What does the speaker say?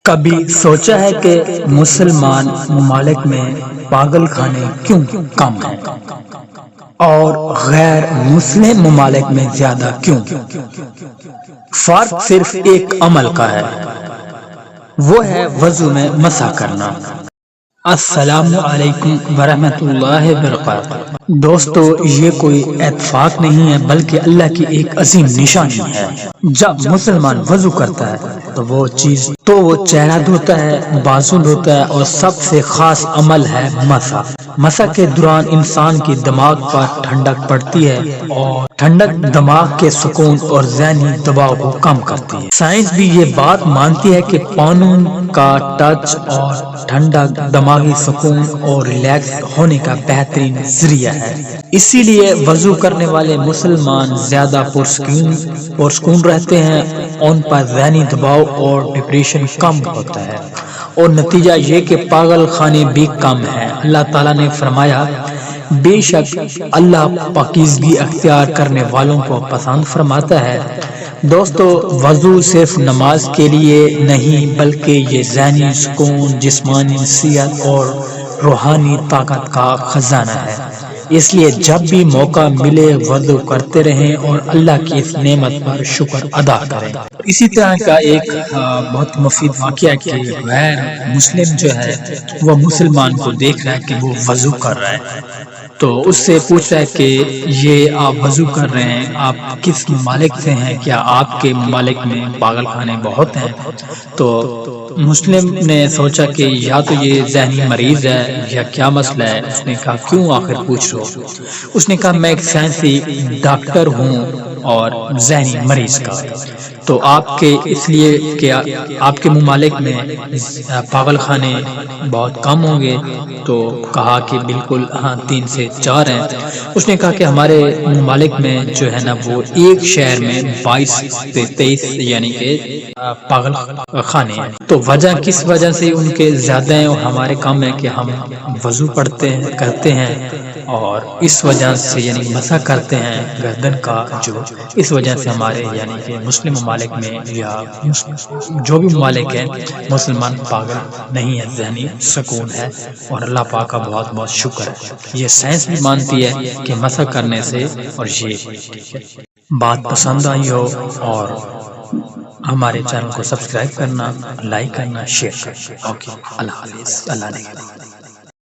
کبھی سوچا ہے کہ مسلمان ممالک میں پاگل خانے کیوں کم ہیں اور غیر مسلم ممالک میں زیادہ کیوں؟ فرق صرف ایک عمل کا ہے، وہ ہے وضو میں مسح کرنا۔ السلام علیکم ورحمۃ اللہ وبرکاتہ۔ دوستو، یہ کوئی اتفاق نہیں ہے بلکہ اللہ کی ایک عظیم نشانی ہے۔ جب مسلمان وضو کرتا ہے تو وہ چہرہ دھوتا ہے، بازو دھوتا ہے، اور سب سے خاص عمل ہے مسح۔ مسح کے دوران انسان کی دماغ پر ٹھنڈک پڑتی ہے اور ٹھنڈک دماغ کے سکون اور ذہنی دباؤ کو کم کرتی ہے۔ سائنس بھی یہ بات مانتی ہے کہ پانوں کا ٹچ اور ٹھنڈک دماغی سکون اور ریلیکس ہونے کا بہترین ذریعہ ہے۔ اسی لیے وضو کرنے والے مسلمان زیادہ پرسکون رہتے ہیں، ان پر ذہنی دباؤ اور ڈپریشن کم ہوتا ہے، اور نتیجہ یہ کہ پاگل خانے بھی کم ہیں۔ اللہ تعالیٰ نے فرمایا، بے شک اللہ پاکیزگی اختیار کرنے والوں کو پسند فرماتا ہے۔ دوستو، وضو صرف نماز کے لیے نہیں بلکہ یہ ذہنی سکون، جسمانی صحت اور روحانی طاقت کا خزانہ ہے۔ اس لیے جب بھی موقع ملے وضو کرتے رہیں اور اللہ کی اس نعمت پر شکر ادا کریں۔ اسی طرح کا ایک بہت مفید واقعہ کہ غیر مسلم جو ہے وہ مسلمان کو دیکھ رہا ہے کہ وہ وضو کر رہا ہے، تو اس سے پوچھ رہا ہے کہ یہ آپ وضو کر رہے ہیں، آپ کس ممالک سے ہیں؟ کیا آپ کے ممالک میں پاگل خانے بہت ہیں؟ تو مسلم نے سوچا کہ یا تو یہ ذہنی مریض ہے یا کیا مسئلہ ہے۔ اس نے کہا، کیوں آخر پوچھ رہے ہو؟ اس نے کہا، میں ایک سائنسی ڈاکٹر ہوں اور ذہنی مریض کا، تو آپ کے اس لیے کہ آپ کے ممالک میں پاگل خانے بہت کم ہوں گے؟ تو کہا کہ بالکل ہاں، 3 سے 4 ہیں۔ اس نے کہا کہ ہمارے ممالک میں جو ہے نا وہ ایک شہر میں 22 سے 23 یعنی کہ پاگل خانے ہیں۔ تو وجہ کس وجہ سے ان کے زیادہ ہیں اور ہمارے کم ہیں؟ کہ ہم وضو کرتے ہیں اور اس وجہ سے یعنی مسح کرتے ہیں گردن کا، اس وجہ سے ہمارے یعنی کہ مسلم ممالک میں یا جو بھی ممالک ہیں مسلمان پاگل نہیں ہے، ذہنی سکون ہے، اور اللہ پاک کا بہت بہت شکر ہے۔ یہ سائنس بھی مانتی ہے کہ مسح کرنے سے، اور یہ بات پسند آئی ہو اور ہمارے چینل کو سبسکرائب کرنا، لائک کرنا، شیئر کرنا۔ اوکے، اللہ حافظ، اللہ نے